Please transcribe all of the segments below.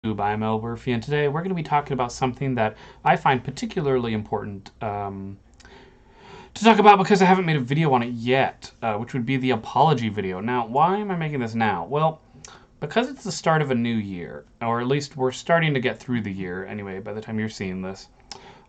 I'm Elwirfy, and today we're going to be talking about something that I find particularly important to talk about because I haven't made a video on it yet, which would be the apology video. Now, why am I making this now? Well, because it's the start of a new year, or at least we're starting to get through the year anyway by the time you're seeing this.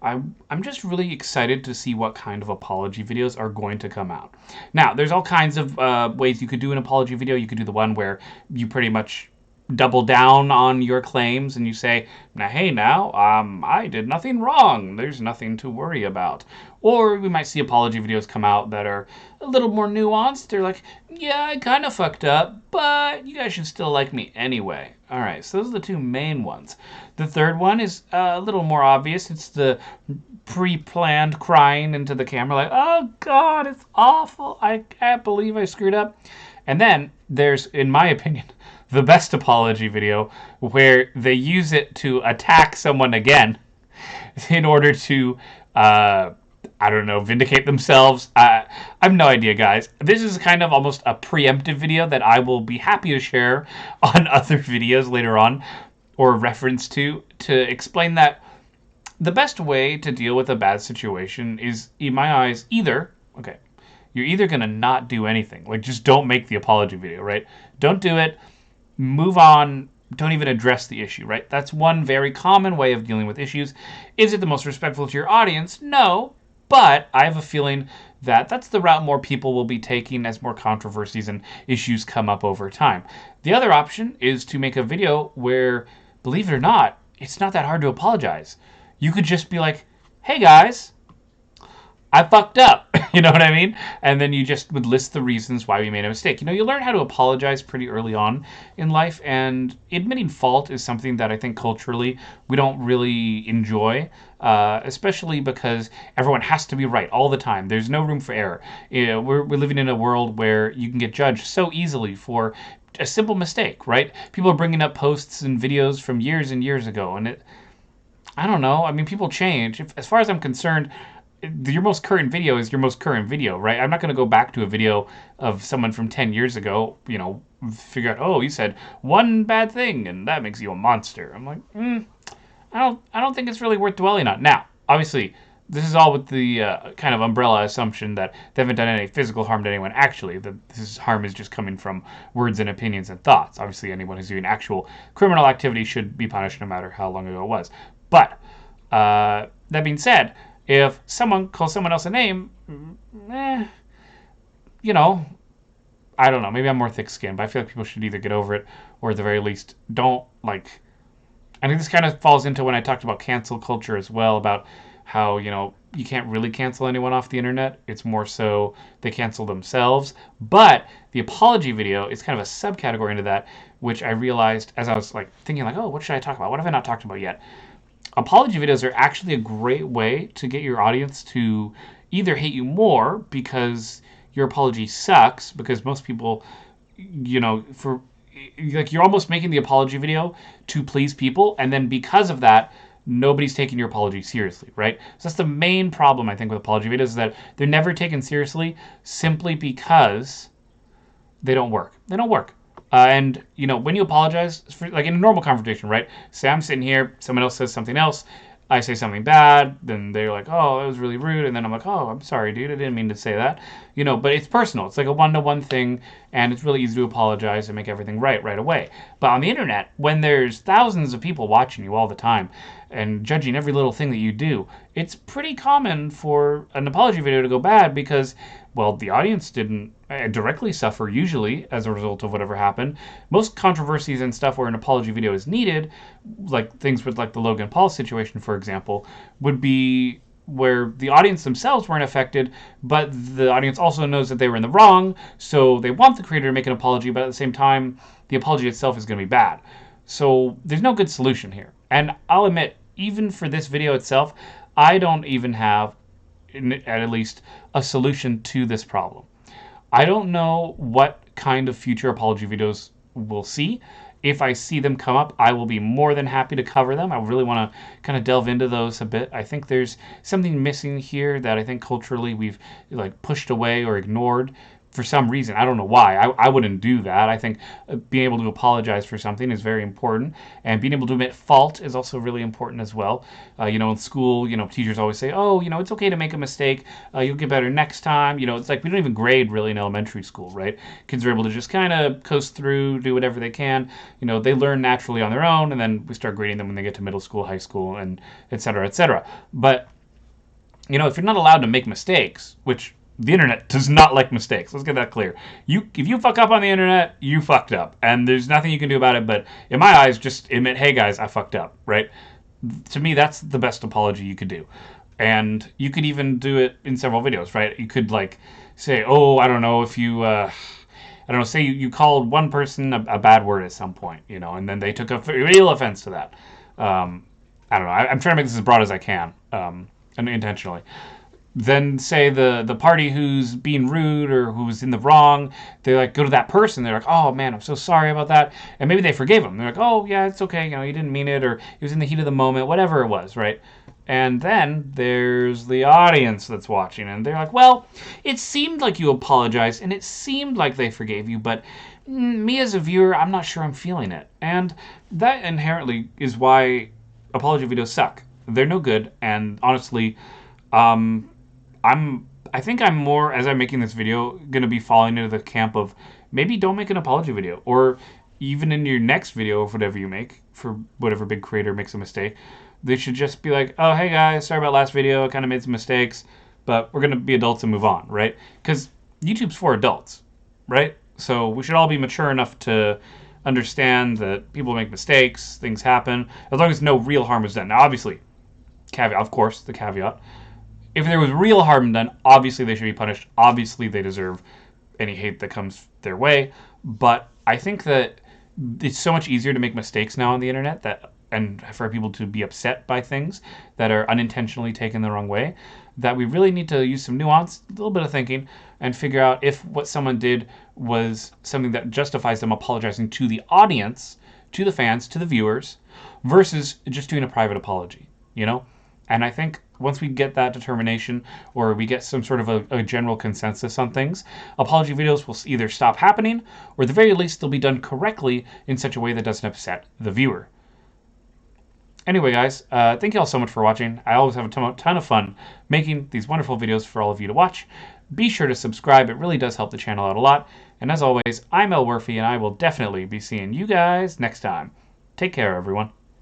I'm just really excited to see what kind of apology videos are going to come out. Now, there's all kinds of ways you could do an apology video. You could do the one where you pretty much double down on your claims and you say, now, hey, I did nothing wrong. There's nothing to worry about. Or we might see apology videos come out that are a little more nuanced. They're like, yeah, I kind of fucked up, but you guys should still like me anyway. All right, so those are the two main ones. The third one is a little more obvious. It's the pre-planned crying into the camera like, oh, God, it's awful. I can't believe I screwed up. And then there's, in my opinion, the best apology video where they use it to attack someone again in order to, vindicate themselves. I have no idea, guys. This is kind of almost a preemptive video that I will be happy to share on other videos later on, or reference to explain that the best way to deal with a bad situation is, in my eyes, you're either going to not do anything. Like, just don't make the apology video, right? Don't do it. Move on. Don't even address the issue, right? That's one very common way of dealing with issues. Is it the most respectful to your audience? No, but I have a feeling that that's the route more people will be taking as more controversies and issues come up over time. The other option is to make a video where, believe it or not, it's not that hard to apologize. You could just be like, hey guys, I fucked up. You know what I mean? And then you just would list the reasons why we made a mistake. You learn how to apologize pretty early on in life, and admitting fault is something that I think culturally we don't really enjoy, especially because everyone has to be right all the time. There's no room for error. We're living in a world where you can get judged so easily for a simple mistake, right? People are bringing up posts and videos from years and years ago, and I don't know. I mean, people change. As far as I'm concerned, your most current video is your most current video, right? I'm not going to go back to a video of someone from 10 years ago, figure out, oh, you said one bad thing and that makes you a monster. I'm like, I don't think it's really worth dwelling on. Now, obviously, this is all with the kind of umbrella assumption that they haven't done any physical harm to anyone. Actually, this harm is just coming from words and opinions and thoughts. Obviously, anyone who's doing actual criminal activity should be punished no matter how long ago it was. But that being said, if someone calls someone else a name, I don't know. Maybe I'm more thick-skinned, but I feel like people should either get over it or at the very least don't, I think this kind of falls into when I talked about cancel culture as well, about how, you can't really cancel anyone off the internet. It's more so they cancel themselves. But the apology video is kind of a subcategory into that, which I realized as I was thinking oh, what should I talk about? What have I not talked about yet? Apology videos are actually a great way to get your audience to either hate you more because your apology sucks, because most people, you're almost making the apology video to please people, and then because of that, nobody's taking your apology seriously, right? So that's the main problem, I think, with apology videos, is that they're never taken seriously simply because they don't work. They don't work. And, when you apologize, for, in a normal confrontation, right? Say I'm sitting here, someone else says something else, I say something bad, then they're like, oh, that was really rude, and then I'm like, oh, I'm sorry, dude, I didn't mean to say that. But it's personal. It's like a one-to-one thing, and it's really easy to apologize and make everything right away. But on the internet, when there's thousands of people watching you all the time and judging every little thing that you do, it's pretty common for an apology video to go bad because, well, the audience didn't directly suffer usually as a result of whatever happened. Most controversies and stuff where an apology video is needed, like things with the Logan Paul situation, for example, would be where the audience themselves weren't affected, but the audience also knows that they were in the wrong, so they want the creator to make an apology, but at the same time, the apology itself is going to be bad. So there's no good solution here. And I'll admit, even for this video itself, I don't even have, at least, a solution to this problem. I don't know what kind of future apology videos we'll see. If I see them come up, I will be more than happy to cover them. I really want to kind of delve into those a bit. I think there's something missing here that I think culturally we've pushed away or ignored. for some reason. I don't know why. I wouldn't do that. I think being able to apologize for something is very important, and being able to admit fault is also really important as well. In school, teachers always say, "Oh, it's okay to make a mistake. You'll get better next time." It's like we don't even grade really in elementary school, right? Kids are able to just kind of coast through, do whatever they can. They learn naturally on their own, and then we start grading them when they get to middle school, high school, and et cetera, et cetera. But if you're not allowed to make mistakes, which the internet does not like mistakes. Let's get that clear. If you fuck up on the internet, you fucked up, and there's nothing you can do about it. But in my eyes, just admit, hey guys, I fucked up, right? To me, that's the best apology you could do, and you could even do it in several videos, right? You could say, oh, I don't know if you. I don't know, say you called one person a bad word at some point, and then they took a real offense to that. I don't know. I'm trying to make this as broad as I can, and intentionally. Then say the party who's being rude or who's in the wrong, they go to that person. They're like, oh man, I'm so sorry about that, and maybe they forgave them. They're like, oh yeah, it's okay. You didn't mean it, or it was in the heat of the moment, whatever it was, right? And then there's the audience that's watching, and they're like, well, it seemed like you apologized, and it seemed like they forgave you, but me as a viewer, I'm not sure I'm feeling it. And that inherently is why apology videos suck. They're no good, and honestly, I think I'm more, as I'm making this video, going to be falling into the camp of maybe don't make an apology video, or even in your next video of whatever you make, for whatever big creator makes a mistake, they should just be like, oh, hey guys, sorry about last video, I kind of made some mistakes, but we're going to be adults and move on, right? Because YouTube's for adults, right? So we should all be mature enough to understand that people make mistakes, things happen, as long as no real harm is done. Now, obviously, caveat, of course, the caveat, if there was real harm done, obviously they should be punished. Obviously they deserve any hate that comes their way. But I think that it's so much easier to make mistakes now on the internet and for people to be upset by things that are unintentionally taken the wrong way, that we really need to use some nuance, a little bit of thinking, and figure out if what someone did was something that justifies them apologizing to the audience, to the fans, to the viewers, versus just doing a private apology, And I think once we get that determination, or we get some sort of a general consensus on things, apology videos will either stop happening, or at the very least they'll be done correctly in such a way that doesn't upset the viewer. Anyway, guys, thank you all so much for watching. I always have a ton of fun making these wonderful videos for all of you to watch. Be sure to subscribe. It really does help the channel out a lot. And as always, I'm Elwirfy, and I will definitely be seeing you guys next time. Take care, everyone.